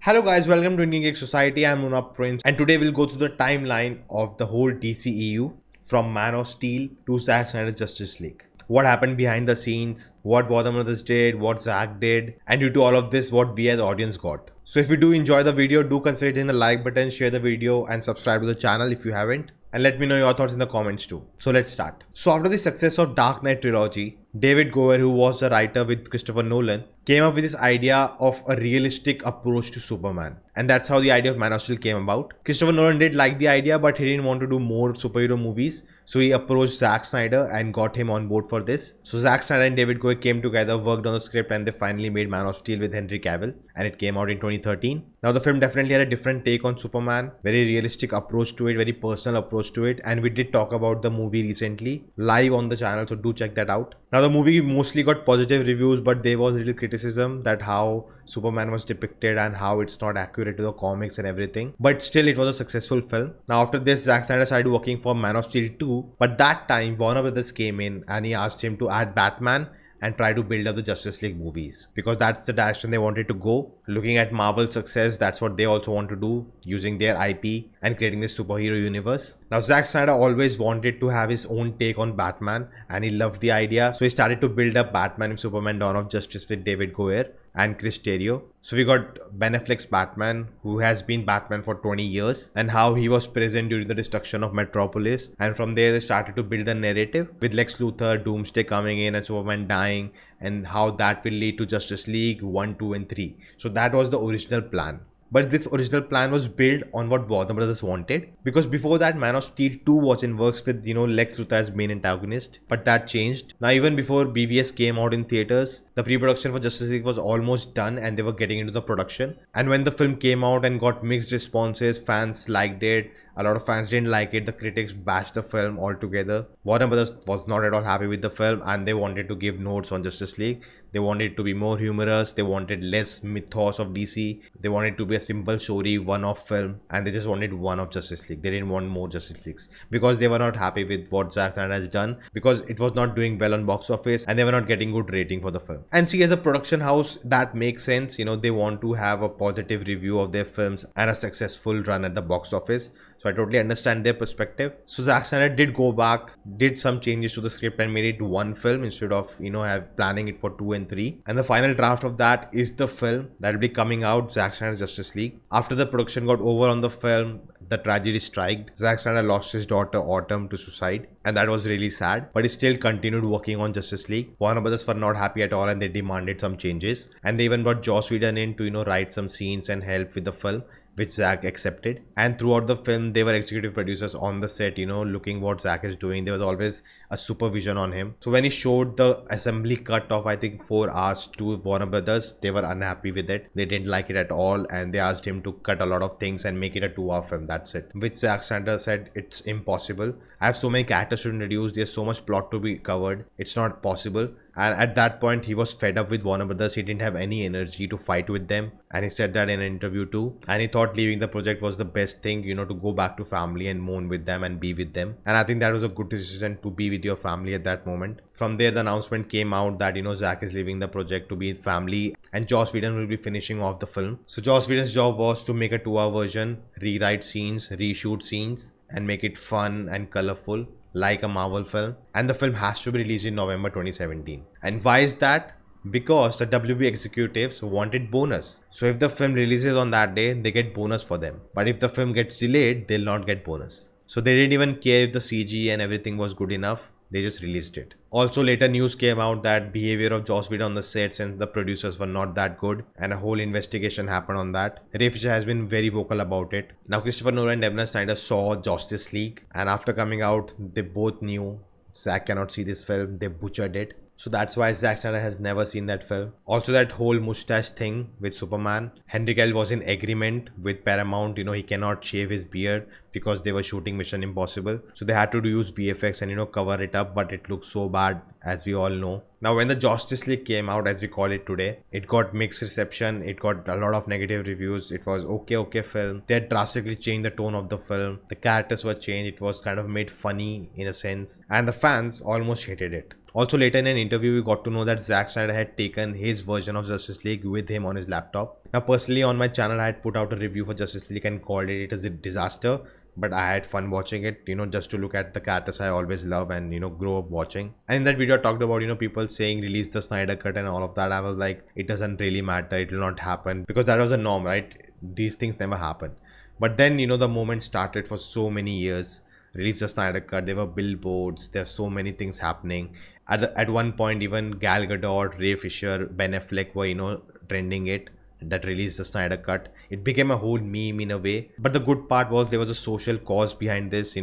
Hello guys, welcome to Indian Geek Society. I'm Munna Prince, and today we'll go through the timeline of the whole DCEU from Man of Steel to Zack Snyder's Justice League. What happened behind the scenes, what Warner Brothers did, what Zack did, and due to all of this, what we as audience got. So if you do enjoy the video, do consider hitting the like button, share the video, and subscribe to the channel if you haven't. And let me know your thoughts in the comments too. So let's start. So after the success of Dark Knight trilogy, David Goyer, who was the writer with Christopher Nolan, came up with this idea of a realistic approach to Superman. And that's how the idea of Man of Steel came about. Christopher Nolan did like the idea, but he didn't want to do more superhero movies. So he approached Zack Snyder and got him on board for this. So Zack Snyder and David Goyer came together, worked on the script, and they finally made Man of Steel with Henry Cavill. And it came out in 2013. Now the film definitely had a different take on Superman. Very realistic approach to it, very personal approach to it. And we did talk about the movie recently, live on the channel. So do check that out. Now the movie mostly got positive reviews, but there was a little criticism that how Superman was depicted and how it's not accurate to the comics and everything. But still it was a successful film. Now after this, Zack Snyder started working for Man of Steel 2. But that time Warner Brothers came in and he asked him to add Batman and try to build up the Justice League movies, because that's the direction they wanted to go. Looking at Marvel's success, that's what they also want to do, using their IP and creating this superhero universe. Now Zack Snyder always wanted to have his own take on Batman and he loved the idea, so he started to build up Batman and Superman Dawn of Justice with David Goyer and Chris Terrio. So we got Ben Affleck's Batman, who has been Batman for 20 years, and how he was present during the destruction of Metropolis. And from there they started to build a narrative with Lex Luthor, Doomsday coming in and Superman dying, and how that will lead to Justice League 1, 2 and 3. So that was the original plan. But this original plan was built on what Warner Brothers wanted, because before that Man of Steel 2 was in works with Lex Luthor as main antagonist, but that changed. Now even before BVS came out in theaters, the pre-production for Justice League was almost done and they were getting into the production. And when the film came out and got mixed responses, fans liked it, a lot of fans didn't like it, the critics bashed the film altogether. Warner Brothers was not at all happy with the film and they wanted to give notes on Justice League. They wanted it to be more humorous, they wanted less mythos of DC, they wanted it to be a simple story, one-off film, and they just wanted one of Justice League. They didn't want more Justice Leagues because they were not happy with what Zack Snyder has done, because it was not doing well on box office and they were not getting good rating for the film. And see, as a production house, that makes sense. They want to have a positive review of their films and a successful run at the box office. So I totally understand their perspective. So Zack Snyder did go back, did some changes to the script and made it one film instead of, have planning it for 2 and 3. And the final draft of that is the film that will be coming out, Zack Snyder's Justice League. After the production got over on the film, the tragedy struck. Zack Snyder lost his daughter Autumn to suicide, and that was really sad. But he still continued working on Justice League. Warner Brothers were not happy at all and they demanded some changes. And they even brought Joss Whedon in to, write some scenes and help with the film, which Zack accepted. And throughout the film, they were executive producers on the set, looking what Zack is doing. There was always a supervision on him. So when he showed the assembly cut of, I think, 4 hours to Warner Brothers, they were unhappy with it. They didn't like it at all. And they asked him to cut a lot of things and make it a 2-hour film. That's it. Which Zack Snyder said, it's impossible. I have so many characters to introduce. There's so much plot to be covered. It's not possible. And at that point, he was fed up with Warner Brothers. He didn't have any energy to fight with them. And he said that in an interview too. And he thought leaving the project was the best thing, to go back to family and mourn with them and be with them. And I think that was a good decision, to be with your family at that moment. From there, the announcement came out that, Zack is leaving the project to be with family and Joss Whedon will be finishing off the film. So Joss Whedon's job was to make a 2-hour version, rewrite scenes, reshoot scenes, and make it fun and colorful, like a Marvel film. And the film has to be released in November 2017. And why is that? Because the WB executives wanted bonus. So if the film releases on that day, they get bonus for them. But if the film gets delayed, they'll not get bonus. So they didn't even care if the CG and everything was good enough. They just released it. Also, later news came out that behavior of Joss Whedon on the sets and the producers were not that good, and a whole investigation happened on that. Ray Fisher has been very vocal about it. Now Christopher Nolan and Devin Snyder saw Justice League, and after coming out, they both knew Zack cannot see this film. They butchered it. So that's why Zack Snyder has never seen that film. Also, that whole mustache thing with Superman. Henry Cavill was in agreement with Paramount. He cannot shave his beard because they were shooting Mission Impossible. So they had to use VFX and, cover it up. But it looked so bad, as we all know. Now, when the Justice League came out, as we call it today, it got mixed reception. It got a lot of negative reviews. It was okay film. They had drastically changed the tone of the film. The characters were changed. It was kind of made funny in a sense. And the fans almost hated it. Also, later in an interview, we got to know that Zack Snyder had taken his version of Justice League with him on his laptop. Now, personally, on my channel, I had put out a review for Justice League and called it as a disaster. But I had fun watching it, just to look at the characters I always love and, grow up watching. And in that video, I talked about, people saying release the Snyder Cut and all of that. I was like, it doesn't really matter. It will not happen, because that was a norm, right? These things never happen. But then, the moment started for so many years. Release the Snyder Cut. There were billboards. There's so many things happening. At one point, even Gal Gadot, Ray Fisher, Ben Affleck were, trending it. That released the Snyder Cut. It became a whole meme in a way. But the good part was there was a social cause behind this,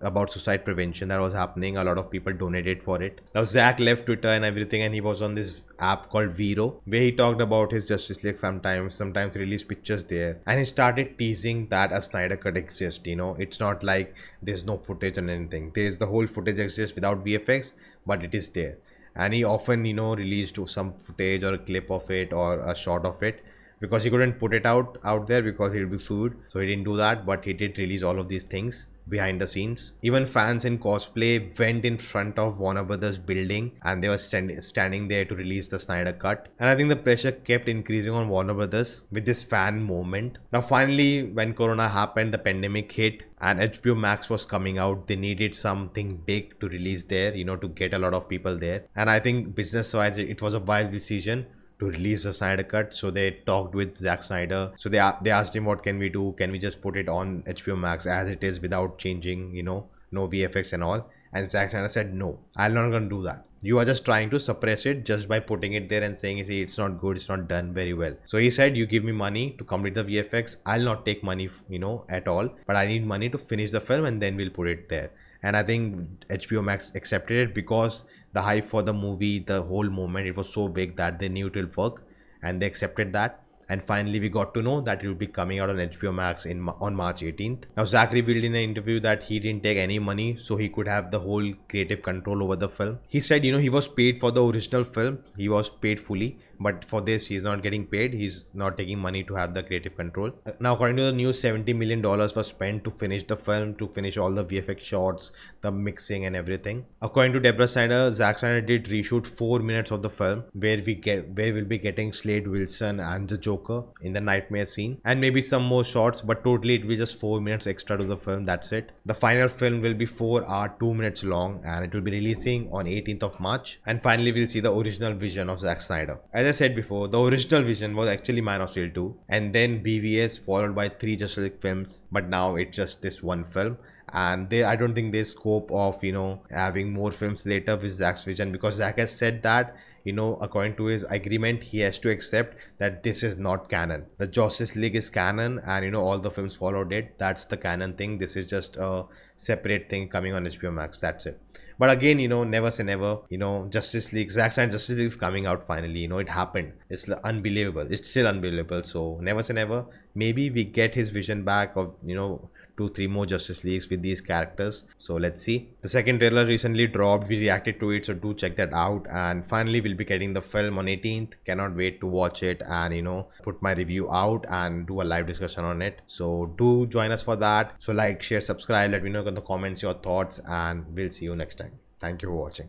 about suicide prevention that was happening. A lot of people donated for it. Now Zack left Twitter and everything, and he was on this app called Vero, where he talked about his Justice League sometimes released pictures there, and he started teasing that a Snyder Cut exists. It's not like there's no footage or anything. There's the whole footage exists without VFX, but it is there. And he often, released some footage or a clip of it or a shot of it, because he couldn't put it out there because he'll be sued. So he didn't do that, but he did release all of these things behind the scenes. Even fans in cosplay went in front of Warner Brothers building, and they were standing there to release the Snyder Cut. And I think the pressure kept increasing on Warner Brothers with this fan movement. Now finally, when Corona happened, the pandemic hit, and HBO Max was coming out. They needed something big to release there, to get a lot of people there. And I think business wise, it was a wise decision to release the Snyder Cut. So they talked with Zack Snyder. So they asked him, what can we do? Can we just put it on HBO Max as it is without changing, no VFX and all? And Zack Snyder said, no, I'm not going to do that. You are just trying to suppress it just by putting it there and saying, see, it's not good, it's not done very well. So he said, you give me money to complete the VFX. I'll not take money, at all. But I need money to finish the film, and then we'll put it there. And I think HBO Max accepted it because the hype for the movie, the whole moment, it was so big that they knew it will work, and they accepted that. And finally, we got to know that it will be coming out on HBO Max on March 18th. Now, Zack revealed in an interview that he didn't take any money, so he could have the whole creative control over the film. He said, he was paid for the original film. He was paid fully. But for this, he's not getting paid. He's not taking money to have the creative control. Now, according to the news, $70 million was spent to finish the film, to finish all the VFX shots, the mixing and everything. According to Deborah Snyder, Zack Snyder did reshoot 4 minutes of the film, where we'll be getting Slade Wilson and the Joker in the nightmare scene, and maybe some more shots, but totally it will be just 4 minutes extra to the film. That's it. The final film will be 4 hours 2 minutes long, and it will be releasing on 18th of March. And finally, we'll see the original vision of Zack Snyder. As I said before, the original vision was actually Man of Steel 2, and then BVS, followed by 3 Justice League films, but now it's just this one film. And I don't think there's scope of having more films later with Zack's vision, because Zack has said that according to his agreement, he has to accept that this is not canon. The Justice League is canon, and all the films followed it. That's the canon thing. This is just a separate thing coming on HBO Max. That's it. But again, never say never. Justice League, Zack Snyder Justice League is coming out finally. It happened. It's unbelievable. It's still unbelievable. So never say never. Maybe we get his vision back of 2-3 more Justice Leagues with these characters. So let's see. The second trailer recently dropped. We reacted to it, so do check that out. And finally, we'll be getting the film on 18th. Cannot wait to watch it and put my review out and do a live discussion on it. So do join us for that. So like, share, subscribe. Let me know in the comments your thoughts, and we'll see you next time. Thank you for watching.